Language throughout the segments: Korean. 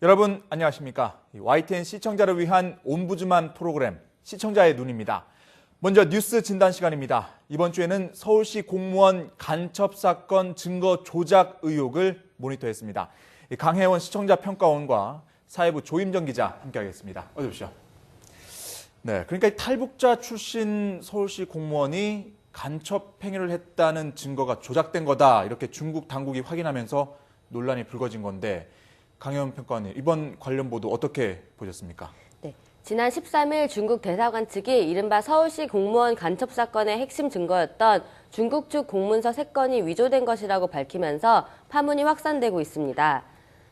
여러분 안녕하십니까? YTN 시청자를 위한 옴부즈만 프로그램 시청자의 눈입니다. 먼저 뉴스 진단 시간입니다. 이번 주에는 서울시 공무원 간첩 사건 증거 조작 의혹을 모니터했습니다. 강혜원 시청자 평가원과 사회부 조임정 기자 함께하겠습니다. 어서 오십시오. 네, 그러니까 이 탈북자 출신 서울시 공무원이 간첩 행위를 했다는 증거가 조작된 거다 이렇게 중국 당국이 확인하면서 논란이 불거진 건데 강혜원 평가원님, 이번 관련 보도 어떻게 보셨습니까? 네, 지난 13일 중국 대사관 측이 이른바 서울시 공무원 간첩 사건의 핵심 증거였던 중국 측 공문서 3건이 위조된 것이라고 밝히면서 파문이 확산되고 있습니다.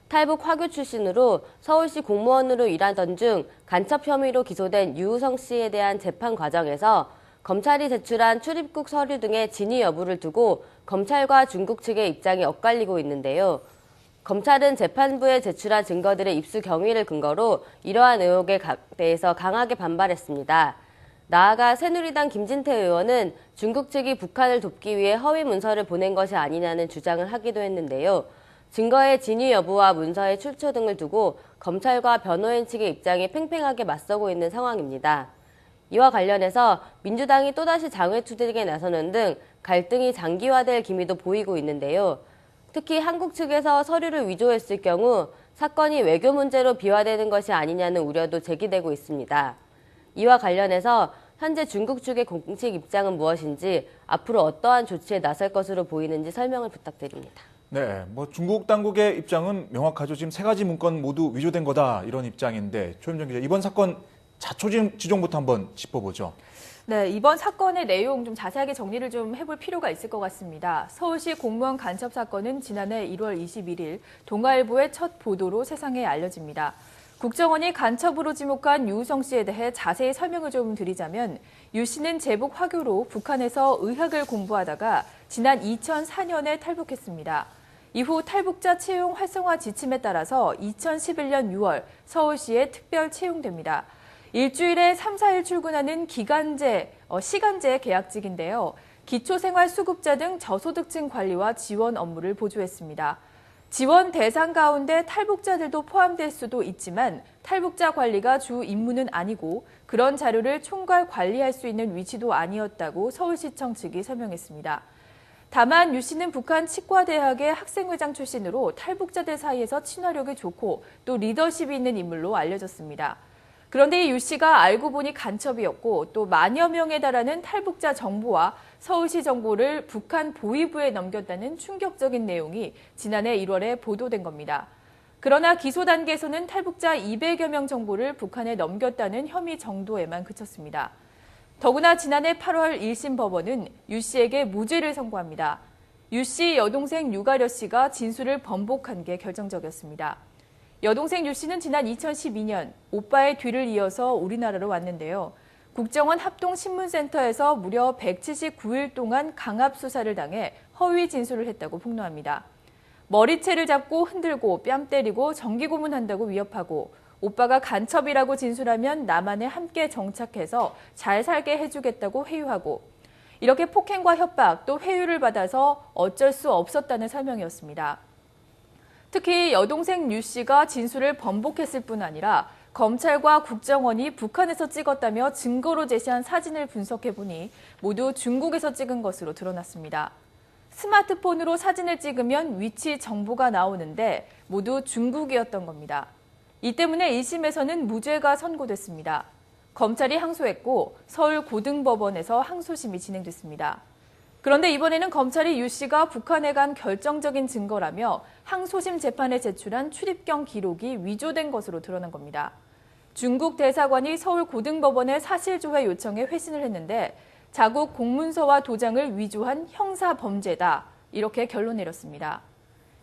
탈북 화교 출신으로 서울시 공무원으로 일하던 중 간첩 혐의로 기소된 유우성 씨에 대한 재판 과정에서 검찰이 제출한 출입국 서류 등의 진위 여부를 두고 검찰과 중국 측의 입장이 엇갈리고 있는데요. 검찰은 재판부에 제출한 증거들의 입수 경위를 근거로 이러한 의혹에 대해서 강하게 반발했습니다. 나아가 새누리당 김진태 의원은 중국 측이 북한을 돕기 위해 허위 문서를 보낸 것이 아니냐는 주장을 하기도 했는데요. 증거의 진위 여부와 문서의 출처 등을 두고 검찰과 변호인 측의 입장이 팽팽하게 맞서고 있는 상황입니다. 이와 관련해서 민주당이 또다시 장외 투쟁에 나서는 등 갈등이 장기화될 기미도 보이고 있는데요. 특히 한국 측에서 서류를 위조했을 경우 사건이 외교 문제로 비화되는 것이 아니냐는 우려도 제기되고 있습니다. 이와 관련해서 현재 중국 측의 공식 입장은 무엇인지 앞으로 어떠한 조치에 나설 것으로 보이는지 설명을 부탁드립니다. 네, 중국 당국의 입장은 명확하죠. 지금 3가지 문건 모두 위조된 거다 이런 입장인데 조임정 기자, 이번 사건 자초지종부터 한번 짚어보죠. 네, 이번 사건의 내용 좀 자세하게 정리를 좀 해볼 필요가 있을 것 같습니다. 서울시 공무원 간첩 사건은 지난해 1월 21일 동아일보의 첫 보도로 세상에 알려집니다. 국정원이 간첩으로 지목한 유우성 씨에 대해 자세히 설명을 좀 드리자면 유 씨는 제복 화교로 북한에서 의학을 공부하다가 지난 2004년에 탈북했습니다. 이후 탈북자 채용 활성화 지침에 따라서 2011년 6월 서울시에 특별 채용됩니다. 일주일에 3, 4일 출근하는 시간제 계약직인데요. 기초생활수급자 등 저소득층 관리와 지원 업무를 보조했습니다. 지원 대상 가운데 탈북자들도 포함될 수도 있지만 탈북자 관리가 주 임무는 아니고 그런 자료를 총괄 관리할 수 있는 위치도 아니었다고 서울시청 측이 설명했습니다. 다만 유 씨는 북한 치과대학의 학생회장 출신으로 탈북자들 사이에서 친화력이 좋고 또 리더십이 있는 인물로 알려졌습니다. 그런데 이 유 씨가 알고 보니 간첩이었고 또 만여 명에 달하는 탈북자 정보와 서울시 정보를 북한 보위부에 넘겼다는 충격적인 내용이 지난해 1월에 보도된 겁니다. 그러나 기소 단계에서는 탈북자 200여 명 정보를 북한에 넘겼다는 혐의 정도에만 그쳤습니다. 더구나 지난해 8월 1심 법원은 유 씨에게 무죄를 선고합니다. 유 씨 여동생 유가려 씨가 진술을 번복한 게 결정적이었습니다. 여동생 유 씨는 지난 2012년 오빠의 뒤를 이어서 우리나라로 왔는데요. 국정원 합동신문센터에서 무려 179일 동안 강압수사를 당해 허위 진술을 했다고 폭로합니다. 머리채를 잡고 흔들고 뺨 때리고 정기고문한다고 위협하고 오빠가 간첩이라고 진술하면 남한에 함께 정착해서 잘 살게 해주겠다고 회유하고 이렇게 폭행과 협박 또 회유를 받아서 어쩔 수 없었다는 설명이었습니다. 특히 여동생 유 씨가 진술을 번복했을 뿐 아니라 검찰과 국정원이 북한에서 찍었다며 증거로 제시한 사진을 분석해보니 모두 중국에서 찍은 것으로 드러났습니다. 스마트폰으로 사진을 찍으면 위치 정보가 나오는데 모두 중국이었던 겁니다. 이 때문에 1심에서는 무죄가 선고됐습니다. 검찰이 항소했고 서울고등법원에서 항소심이 진행됐습니다. 그런데 이번에는 검찰이 유 씨가 북한에 간 결정적인 증거라며 항소심 재판에 제출한 출입경 기록이 위조된 것으로 드러난 겁니다. 중국 대사관이 서울고등법원에 사실조회 요청에 회신을 했는데 자국 공문서와 도장을 위조한 형사범죄다 이렇게 결론 내렸습니다.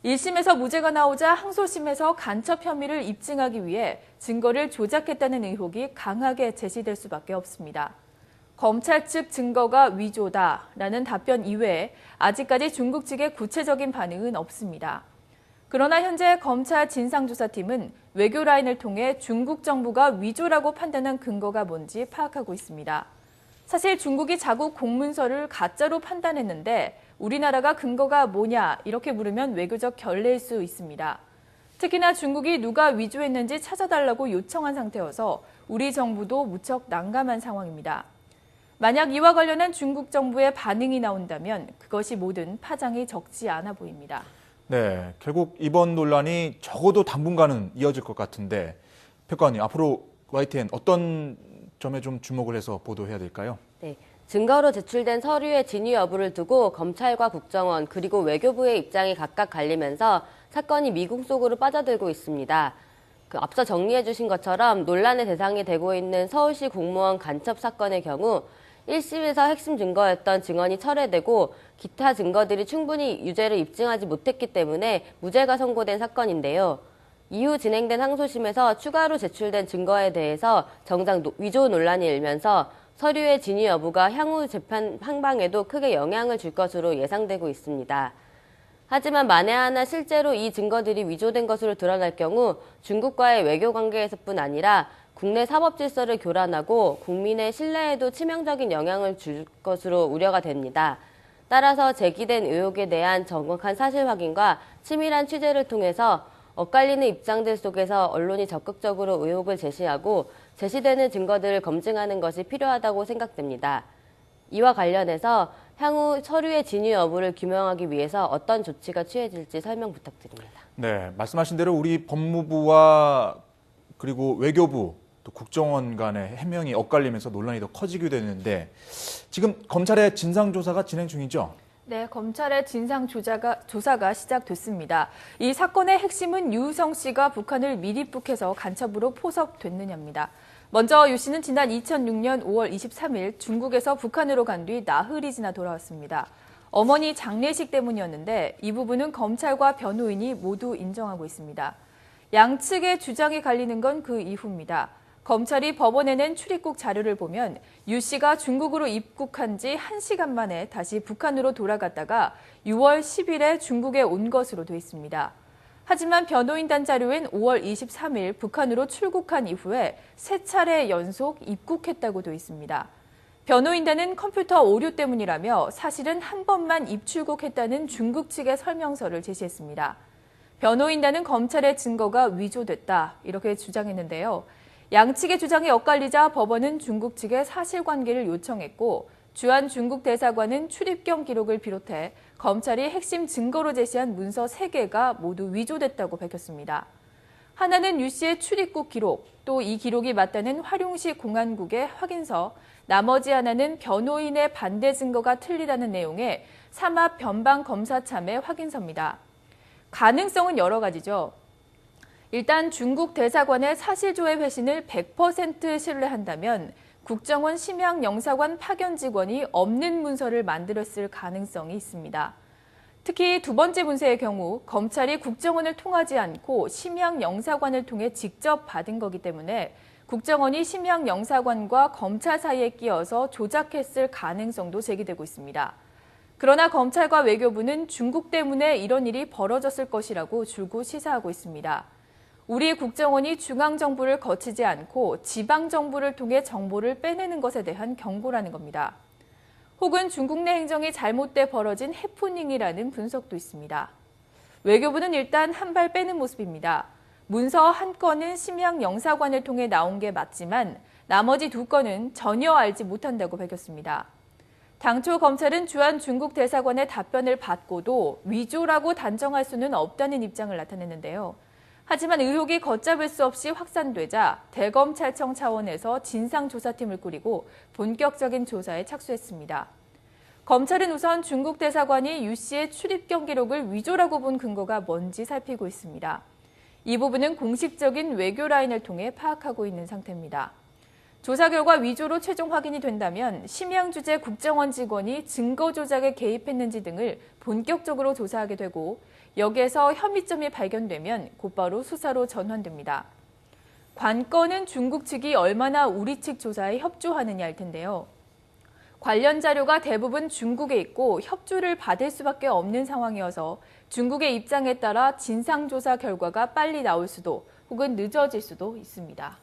1심에서 무죄가 나오자 항소심에서 간첩 혐의를 입증하기 위해 증거를 조작했다는 의혹이 강하게 제시될 수밖에 없습니다. 검찰 측 증거가 위조다라는 답변 이외에 아직까지 중국 측의 구체적인 반응은 없습니다. 그러나 현재 검찰 진상조사팀은 외교 라인을 통해 중국 정부가 위조라고 판단한 근거가 뭔지 파악하고 있습니다. 사실 중국이 자국 공문서를 가짜로 판단했는데 우리나라가 근거가 뭐냐 이렇게 물으면 외교적 결례일 수 있습니다. 특히나 중국이 누가 위조했는지 찾아달라고 요청한 상태여서 우리 정부도 무척 난감한 상황입니다. 만약 이와 관련한 중국 정부의 반응이 나온다면 그것이 모든 파장이 적지 않아 보입니다. 네, 결국 이번 논란이 적어도 당분간은 이어질 것 같은데 평가원님, 앞으로 YTN 어떤 점에 좀 주목을 해서 보도해야 될까요? 네, 증거로 제출된 서류의 진위 여부를 두고 검찰과 국정원 그리고 외교부의 입장이 각각 갈리면서 사건이 미궁 속으로 빠져들고 있습니다. 앞서 정리해 주신 것처럼 논란의 대상이 되고 있는 서울시 공무원 간첩 사건의 경우 1심에서 핵심 증거였던 증언이 철회되고 기타 증거들이 충분히 유죄를 입증하지 못했기 때문에 무죄가 선고된 사건인데요. 이후 진행된 항소심에서 추가로 제출된 증거에 대해서 정작 위조 논란이 일면서 서류의 진위 여부가 향후 재판 항방에도 크게 영향을 줄 것으로 예상되고 있습니다. 하지만 만에 하나 실제로 이 증거들이 위조된 것으로 드러날 경우 중국과의 외교 관계에서뿐 아니라 국내 사법 질서를 교란하고 국민의 신뢰에도 치명적인 영향을 줄 것으로 우려가 됩니다. 따라서 제기된 의혹에 대한 정확한 사실 확인과 치밀한 취재를 통해서 엇갈리는 입장들 속에서 언론이 적극적으로 의혹을 제시하고 제시되는 증거들을 검증하는 것이 필요하다고 생각됩니다. 이와 관련해서 향후 서류의 진위 여부를 규명하기 위해서 어떤 조치가 취해질지 설명 부탁드립니다. 네, 말씀하신 대로 우리 법무부와 그리고 외교부 또 국정원 간의 해명이 엇갈리면서 논란이 더 커지게 되는데 지금 검찰의 진상조사가 진행 중이죠? 네, 검찰의 조사가 시작됐습니다. 이 사건의 핵심은 유우성 씨가 북한을 미립북해서 간첩으로 포섭됐느냐입니다. 먼저 유 씨는 지난 2006년 5월 23일 중국에서 북한으로 간 뒤 나흘이 지나 돌아왔습니다. 어머니 장례식 때문이었는데 이 부분은 검찰과 변호인이 모두 인정하고 있습니다. 양측의 주장이 갈리는 건 그 이후입니다. 검찰이 법원에 낸 출입국 자료를 보면 유 씨가 중국으로 입국한 지 1시간 만에 다시 북한으로 돌아갔다가 6월 10일에 중국에 온 것으로 돼 있습니다. 하지만 변호인단 자료엔 5월 23일 북한으로 출국한 이후에 3차례 연속 입국했다고 돼 있습니다. 변호인단은 컴퓨터 오류 때문이라며 사실은 한 번만 입출국했다는 중국 측의 설명서를 제시했습니다. 변호인단은 검찰의 증거가 위조됐다 이렇게 주장했는데요. 양측의 주장이 엇갈리자 법원은 중국 측에 사실관계를 요청했고 주한 중국 대사관은 출입경 기록을 비롯해 검찰이 핵심 증거로 제시한 문서 3개가 모두 위조됐다고 밝혔습니다. 하나는 유 씨의 출입국 기록, 또 이 기록이 맞다는 화룡시 공안국의 확인서, 나머지 하나는 변호인의 반대 증거가 틀리다는 내용의 삼합 변방 검사 참의 확인서입니다. 가능성은 여러 가지죠. 일단 중국 대사관의 사실조회 회신을 100% 신뢰한다면 국정원 심양 영사관 파견 직원이 없는 문서를 만들었을 가능성이 있습니다. 특히 두 번째 문서의 경우 검찰이 국정원을 통하지 않고 심양 영사관을 통해 직접 받은 거기 때문에 국정원이 심양 영사관과 검찰 사이에 끼어서 조작했을 가능성도 제기되고 있습니다. 그러나 검찰과 외교부는 중국 때문에 이런 일이 벌어졌을 것이라고 줄곧 시사하고 있습니다. 우리 국정원이 중앙정부를 거치지 않고 지방정부를 통해 정보를 빼내는 것에 대한 경고라는 겁니다. 혹은 중국 내 행정이 잘못돼 벌어진 해프닝이라는 분석도 있습니다. 외교부는 일단 한 발 빼는 모습입니다. 문서 한 건은 심양 영사관을 통해 나온 게 맞지만 나머지 2건은 전혀 알지 못한다고 밝혔습니다. 당초 검찰은 주한 중국 대사관의 답변을 받고도 위조라고 단정할 수는 없다는 입장을 나타냈는데요. 하지만 의혹이 걷잡을 수 없이 확산되자 대검찰청 차원에서 진상조사팀을 꾸리고 본격적인 조사에 착수했습니다. 검찰은 우선 중국 대사관이 유 씨의 출입경 기록을 위조라고 본 근거가 뭔지 살피고 있습니다. 이 부분은 공식적인 외교 라인을 통해 파악하고 있는 상태입니다. 조사 결과 위조로 최종 확인이 된다면 심양 주재 국정원 직원이 증거 조작에 개입했는지 등을 본격적으로 조사하게 되고 여기에서 혐의점이 발견되면 곧바로 수사로 전환됩니다. 관건은 중국 측이 얼마나 우리 측 조사에 협조하느냐일 텐데요. 관련 자료가 대부분 중국에 있고 협조를 받을 수밖에 없는 상황이어서 중국의 입장에 따라 진상조사 결과가 빨리 나올 수도 혹은 늦어질 수도 있습니다.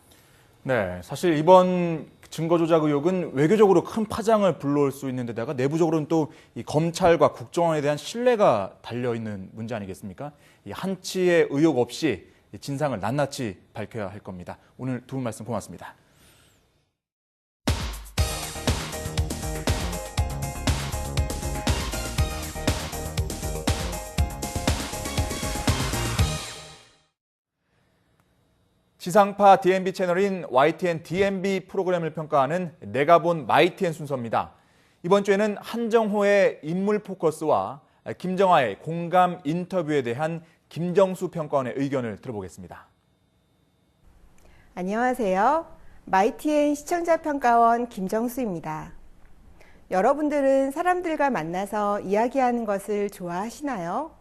네, 사실 이번 증거 조작 의혹은 외교적으로 큰 파장을 불러올 수 있는 데다가 내부적으로는 또 이 검찰과 국정원에 대한 신뢰가 달려있는 문제 아니겠습니까? 이 한치의 의혹 없이 진상을 낱낱이 밝혀야 할 겁니다. 오늘 두 분 말씀 고맙습니다. 지상파 DMB 채널인 YTN DMB 프로그램을 평가하는 내가 본 마이TN 순서입니다. 이번 주에는 한정호의 인물 포커스와 김정아의 공감 인터뷰에 대한 김정수 평가원의 의견을 들어보겠습니다. 안녕하세요. 마이TN 시청자평가원 김정수입니다. 여러분들은 사람들과 만나서 이야기하는 것을 좋아하시나요?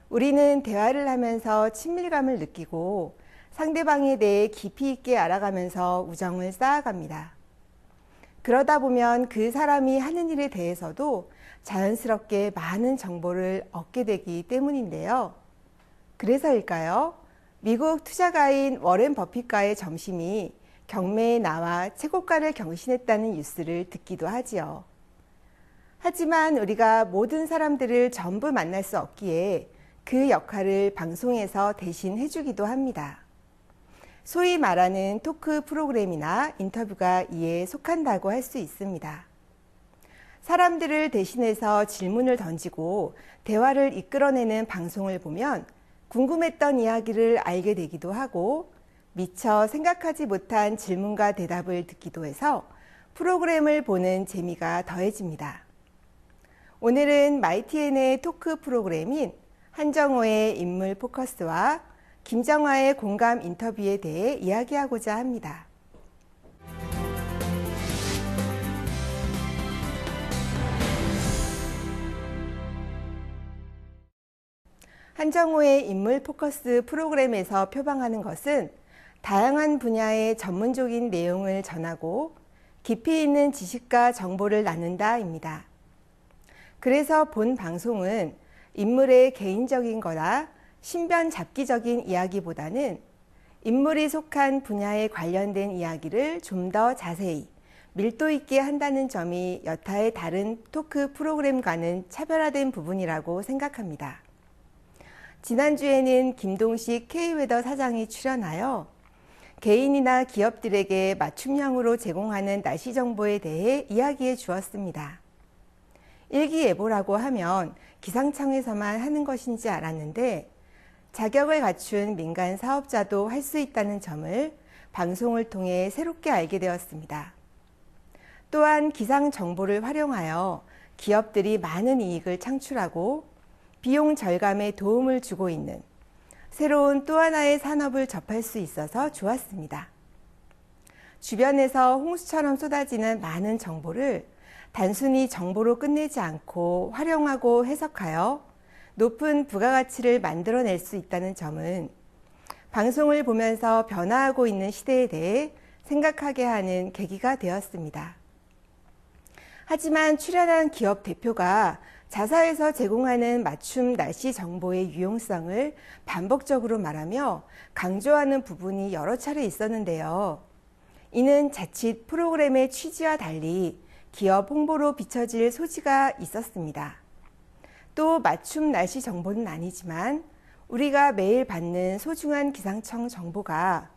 우리는 대화를 하면서 친밀감을 느끼고 상대방에 대해 깊이 있게 알아가면서 우정을 쌓아갑니다. 그러다 보면 그 사람이 하는 일에 대해서도 자연스럽게 많은 정보를 얻게 되기 때문인데요. 그래서일까요? 미국 투자가인 워렌 버핏과의 점심이 경매에 나와 최고가를 경신했다는 뉴스를 듣기도 하지요. 하지만 우리가 모든 사람들을 전부 만날 수 없기에 그 역할을 방송에서 대신 해주기도 합니다. 소위 말하는 토크 프로그램이나 인터뷰가 이에 속한다고 할 수 있습니다. 사람들을 대신해서 질문을 던지고 대화를 이끌어내는 방송을 보면 궁금했던 이야기를 알게 되기도 하고 미처 생각하지 못한 질문과 대답을 듣기도 해서 프로그램을 보는 재미가 더해집니다. 오늘은 마이TN의 토크 프로그램인 한정호의 인물 포커스와 김정아의 공감 인터뷰에 대해 이야기하고자 합니다. 한정호의 인물 포커스 프로그램에서 표방하는 것은 다양한 분야의 전문적인 내용을 전하고 깊이 있는 지식과 정보를 나눈다입니다. 그래서 본 방송은 인물의 개인적인 거나 신변 잡기적인 이야기보다는 인물이 속한 분야에 관련된 이야기를 좀 더 자세히 밀도 있게 한다는 점이 여타의 다른 토크 프로그램과는 차별화된 부분이라고 생각합니다. 지난주에는 김동식 K웨더 사장이 출연하여 개인이나 기업들에게 맞춤형으로 제공하는 날씨 정보에 대해 이야기해 주었습니다. 일기예보라고 하면 기상청에서만 하는 것인지 알았는데 자격을 갖춘 민간 사업자도 할 수 있다는 점을 방송을 통해 새롭게 알게 되었습니다. 또한 기상 정보를 활용하여 기업들이 많은 이익을 창출하고 비용 절감에 도움을 주고 있는 새로운 또 하나의 산업을 접할 수 있어서 좋았습니다. 주변에서 홍수처럼 쏟아지는 많은 정보를 단순히 정보로 끝내지 않고 활용하고 해석하여 높은 부가가치를 만들어낼 수 있다는 점은 방송을 보면서 변화하고 있는 시대에 대해 생각하게 하는 계기가 되었습니다. 하지만 출연한 기업 대표가 자사에서 제공하는 맞춤 날씨 정보의 유용성을 반복적으로 말하며 강조하는 부분이 여러 차례 있었는데요. 이는 자칫 프로그램의 취지와 달리 기업 홍보로 비춰질 소지가 있었습니다. 또 맞춤 날씨 정보는 아니지만 우리가 매일 받는 소중한 기상청 정보가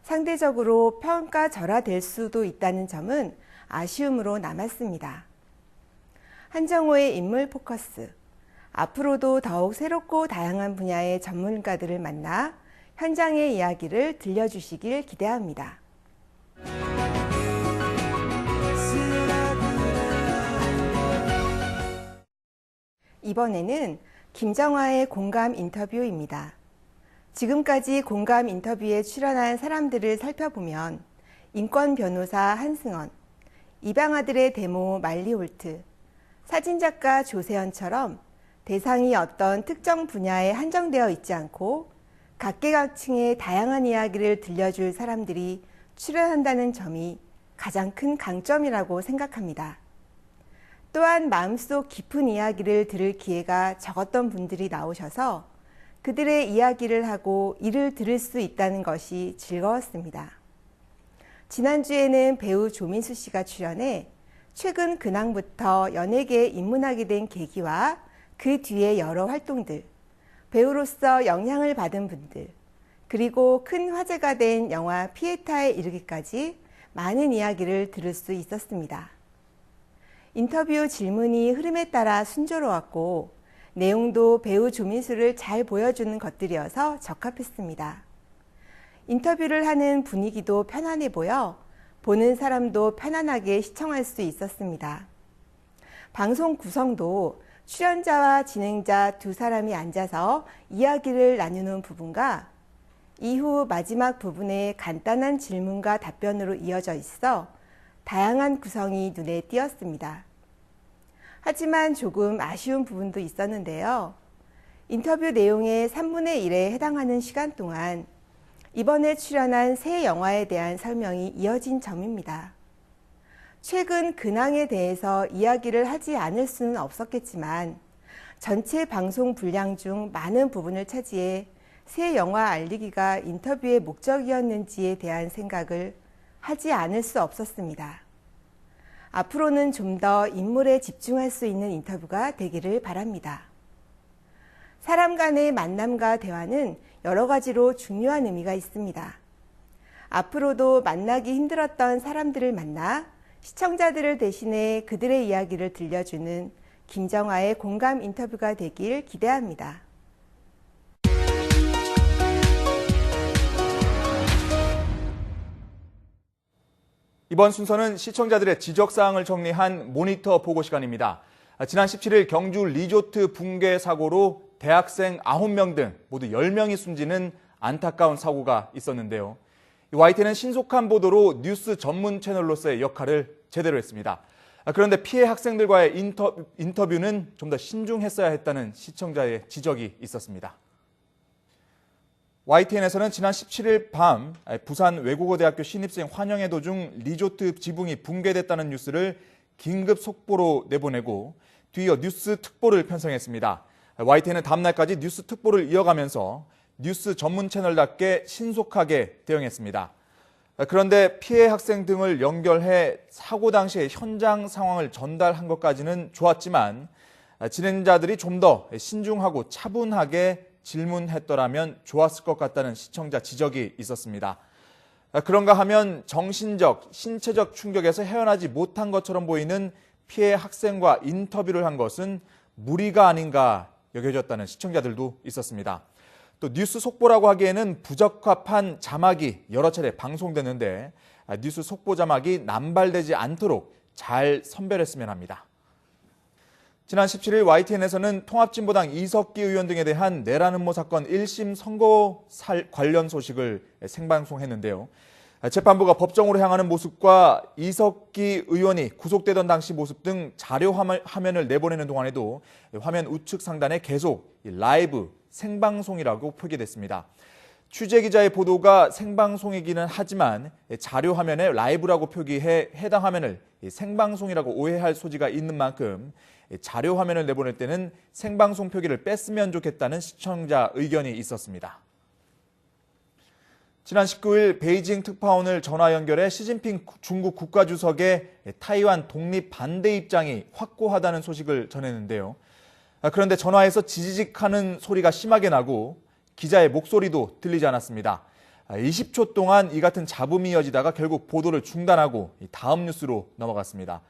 상대적으로 평가절하될 수도 있다는 점은 아쉬움으로 남았습니다. 한정호의 인물 포커스. 앞으로도 더욱 새롭고 다양한 분야의 전문가들을 만나 현장의 이야기를 들려주시길 기대합니다. 이번에는 김정아의 공감 인터뷰입니다. 지금까지 공감 인터뷰에 출연한 사람들을 살펴보면 인권 변호사 한승헌, 입양아들의 데모 말리홀트, 사진작가 조세현처럼 대상이 어떤 특정 분야에 한정되어 있지 않고 각계각층의 다양한 이야기를 들려줄 사람들이 출연한다는 점이 가장 큰 강점이라고 생각합니다. 또한 마음속 깊은 이야기를 들을 기회가 적었던 분들이 나오셔서 그들의 이야기를 하고 이를 들을 수 있다는 것이 즐거웠습니다. 지난주에는 배우 조민수 씨가 출연해 최근 근황부터 연예계에 입문하게 된 계기와 그 뒤의 여러 활동들, 배우로서 영향을 받은 분들, 그리고 큰 화제가 된 영화 피에타에 이르기까지 많은 이야기를 들을 수 있었습니다. 인터뷰 질문이 흐름에 따라 순조로웠고 내용도 배우 조민수를 잘 보여주는 것들이어서 적합했습니다. 인터뷰를 하는 분위기도 편안해 보여 보는 사람도 편안하게 시청할 수 있었습니다. 방송 구성도 출연자와 진행자 두 사람이 앉아서 이야기를 나누는 부분과 이후 마지막 부분에 간단한 질문과 답변으로 이어져 있어 다양한 구성이 눈에 띄었습니다. 하지만 조금 아쉬운 부분도 있었는데요. 인터뷰 내용의 3분의 1에 해당하는 시간 동안 이번에 출연한 새 영화에 대한 설명이 이어진 점입니다. 최근 근황에 대해서 이야기를 하지 않을 수는 없었겠지만 전체 방송 분량 중 많은 부분을 차지해 새 영화 알리기가 인터뷰의 목적이었는지에 대한 생각을 하지 않을 수 없었습니다. 앞으로는 좀 더 인물에 집중할 수 있는 인터뷰가 되기를 바랍니다. 사람 간의 만남과 대화는 여러 가지로 중요한 의미가 있습니다. 앞으로도 만나기 힘들었던 사람들을 만나 시청자들을 대신해 그들의 이야기를 들려주는 김정아의 공감 인터뷰가 되길 기대합니다. 이번 순서는 시청자들의 지적사항을 정리한 모니터 보고 시간입니다. 지난 17일 경주 리조트 붕괴 사고로 대학생 9명 등 모두 10명이 숨지는 안타까운 사고가 있었는데요. YTN은 신속한 보도로 뉴스 전문 채널로서의 역할을 제대로 했습니다. 그런데 피해 학생들과의 인터뷰는 좀 더 신중했어야 했다는 시청자의 지적이 있었습니다. YTN에서는 지난 17일 밤 부산 외국어대학교 신입생 환영회 도중 리조트 지붕이 붕괴됐다는 뉴스를 긴급 속보로 내보내고 뒤이어 뉴스 특보를 편성했습니다. YTN은 다음날까지 뉴스 특보를 이어가면서 뉴스 전문 채널답게 신속하게 대응했습니다. 그런데 피해 학생 등을 연결해 사고 당시의 현장 상황을 전달한 것까지는 좋았지만 진행자들이 좀 더 신중하고 차분하게 질문했더라면 좋았을 것 같다는 시청자 지적이 있었습니다. 그런가 하면 정신적, 신체적 충격에서 헤어나지 못한 것처럼 보이는 피해 학생과 인터뷰를 한 것은 무리가 아닌가 여겨졌다는 시청자들도 있었습니다. 또 뉴스 속보라고 하기에는 부적합한 자막이 여러 차례 방송됐는데 뉴스 속보 자막이 남발되지 않도록 잘 선별했으면 합니다. 지난 17일 YTN에서는 통합진보당 이석기 의원 등에 대한 내란 음모 사건 1심 선고 관련 소식을 생방송했는데요. 재판부가 법정으로 향하는 모습과 이석기 의원이 구속되던 당시 모습 등 자료 화면을 내보내는 동안에도 화면 우측 상단에 계속 라이브 생방송이라고 표기됐습니다. 취재기자의 보도가 생방송이기는 하지만 자료 화면에 라이브라고 표기해 해당 화면을 생방송이라고 오해할 소지가 있는 만큼 자료 화면을 내보낼 때는 생방송 표기를 뺐으면 좋겠다는 시청자 의견이 있었습니다. 지난 19일 베이징 특파원을 전화 연결해 시진핑 중국 국가주석의 타이완 독립 반대 입장이 확고하다는 소식을 전했는데요. 그런데 전화에서 지지직하는 소리가 심하게 나고 기자의 목소리도 들리지 않았습니다. 20초 동안 이 같은 잡음이 이어지다가 결국 보도를 중단하고 다음 뉴스로 넘어갔습니다.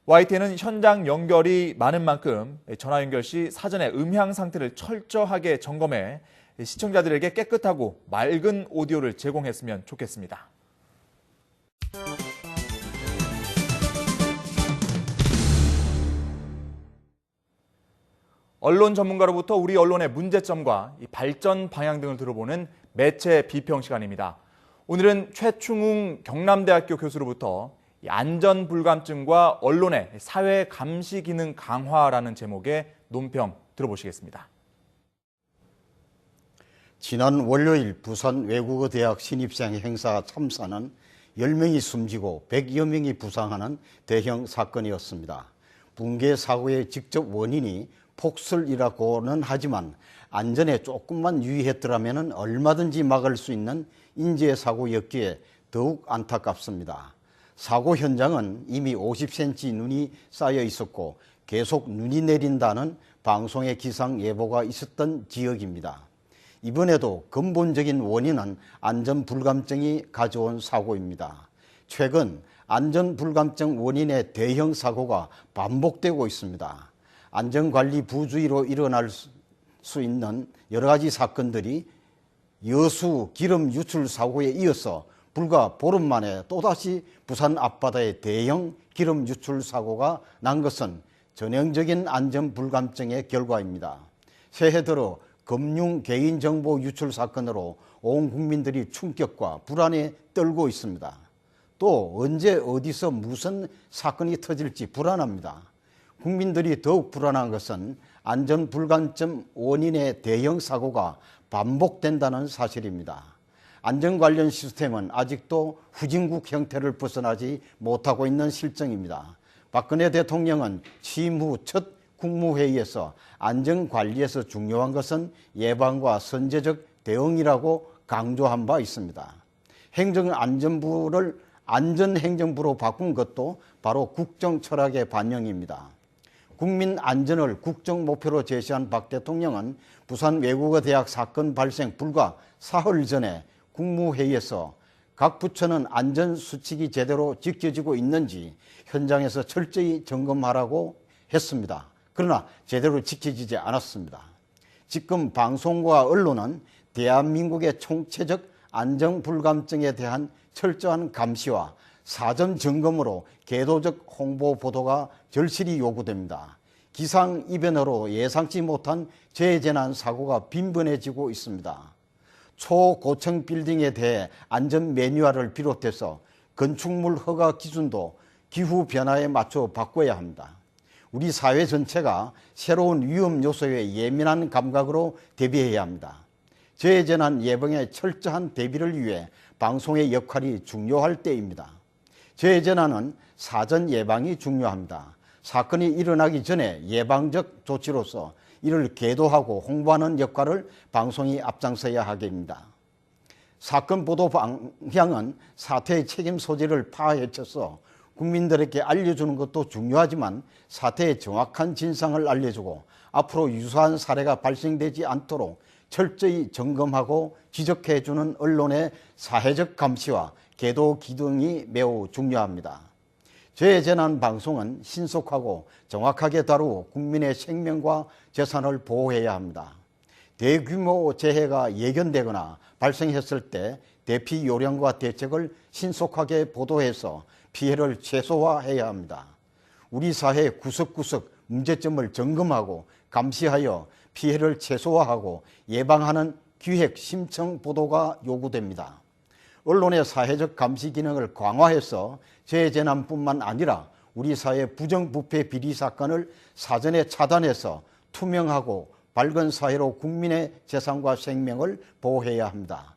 YTN은 현장 연결이 많은 만큼 전화 연결 시 사전에 음향 상태를 철저하게 점검해 시청자들에게 깨끗하고 맑은 오디오를 제공했으면 좋겠습니다. 언론 전문가로부터 우리 언론의 문제점과 발전 방향 등을 들어보는 매체 비평 시간입니다. 오늘은 최충웅 경남대학교 교수로부터 안전 불감증과 언론의 사회 감시 기능 강화라는 제목의 논평 들어보시겠습니다. 지난 월요일 부산 외국어대학 신입생 행사 참사는 10명이 숨지고 100여 명이 부상하는 대형 사건이었습니다. 붕괴 사고의 직접 원인이 폭설이라고는 하지만 안전에 조금만 유의했더라면 얼마든지 막을 수 있는 인재사고였기에 더욱 안타깝습니다. 사고 현장은 이미 50cm 눈이 쌓여 있었고 계속 눈이 내린다는 방송의 기상 예보가 있었던 지역입니다. 이번에도 근본적인 원인은 안전불감증이 가져온 사고입니다. 최근 안전불감증 원인의 대형 사고가 반복되고 있습니다. 안전관리 부주의로 일어날 수 있는 여러 가지 사건들이 여수 기름 유출 사고에 이어서 불과 보름 만에 또다시 부산 앞바다에 대형 기름 유출 사고가 난 것은 전형적인 안전불감증의 결과입니다. 새해 들어 금융 개인정보 유출 사건으로 온 국민들이 충격과 불안에 떨고 있습니다. 또 언제 어디서 무슨 사건이 터질지 불안합니다. 국민들이 더욱 불안한 것은 안전불감증 원인의 대형 사고가 반복된다는 사실입니다. 안전 관련 시스템은 아직도 후진국 형태를 벗어나지 못하고 있는 실정입니다. 박근혜 대통령은 취임 후 첫 국무회의에서 안전관리에서 중요한 것은 예방과 선제적 대응이라고 강조한 바 있습니다. 행정안전부를 안전행정부로 바꾼 것도 바로 국정 철학의 반영입니다. 국민 안전을 국정 목표로 제시한 박 대통령은 부산 외국어대학 사건 발생 불과 사흘 전에 국무회의에서 각 부처는 안전수칙이 제대로 지켜지고 있는지 현장에서 철저히 점검하라고 했습니다. 그러나 제대로 지켜지지 않았습니다. 지금 방송과 언론은 대한민국의 총체적 안전불감증에 대한 철저한 감시와 사전 점검으로 계도적 홍보 보도가 절실히 요구됩니다. 기상 이변으로 예상치 못한 재재난 사고가 빈번해지고 있습니다. 초고층 빌딩에 대해 안전 매뉴얼을 비롯해서 건축물 허가 기준도 기후 변화에 맞춰 바꿔야 합니다. 우리 사회 전체가 새로운 위험 요소에 예민한 감각으로 대비해야 합니다. 재재난 예방에 철저한 대비를 위해 방송의 역할이 중요할 때입니다. 재재난은 사전 예방이 중요합니다. 사건이 일어나기 전에 예방적 조치로서 이를 계도하고 홍보하는 역할을 방송이 앞장서야 하겠습니다. 사건 보도 방향은 사태의 책임 소재를 파헤쳐서 국민들에게 알려주는 것도 중요하지만 사태의 정확한 진상을 알려주고 앞으로 유사한 사례가 발생되지 않도록 철저히 점검하고 지적해주는 언론의 사회적 감시와 계도 기능이 매우 중요합니다. 재재난 방송은 신속하고 정확하게 다루고 국민의 생명과 재산을 보호해야 합니다. 대규모 재해가 예견되거나 발생했을 때 대피 요령과 대책을 신속하게 보도해서 피해를 최소화해야 합니다. 우리 사회 구석구석 문제점을 점검하고 감시하여 피해를 최소화하고 예방하는 기획 심층 보도가 요구됩니다. 언론의 사회적 감시 기능을 강화해서 재재난뿐만 아니라 우리 사회 부정부패 비리 사건을 사전에 차단해서 투명하고 밝은 사회로 국민의 재산과 생명을 보호해야 합니다.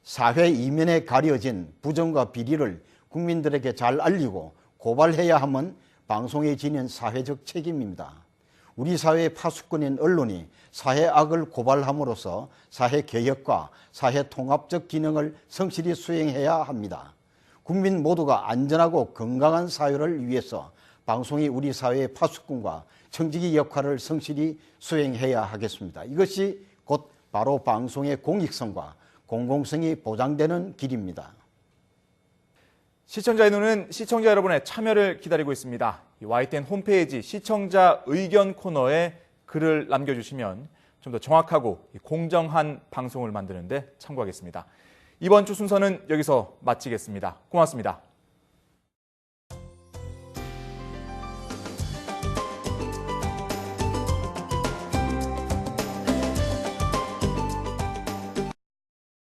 사회 이면에 가려진 부정과 비리를 국민들에게 잘 알리고 고발해야 함은 방송에 지닌 사회적 책임입니다. 우리 사회의 파수꾼인 언론이 사회 악을 고발함으로써 사회 개혁과 사회 통합적 기능을 성실히 수행해야 합니다. 국민 모두가 안전하고 건강한 사회를 위해서 방송이 우리 사회의 파수꾼과 청지기 역할을 성실히 수행해야 하겠습니다. 이것이 곧 바로 방송의 공익성과 공공성이 보장되는 길입니다. 시청자의 눈은 시청자 여러분의 참여를 기다리고 있습니다. YTN 홈페이지 시청자 의견 코너에 글을 남겨주시면 좀 더 정확하고 공정한 방송을 만드는 데 참고하겠습니다. 이번 주 순서는 여기서 마치겠습니다. 고맙습니다.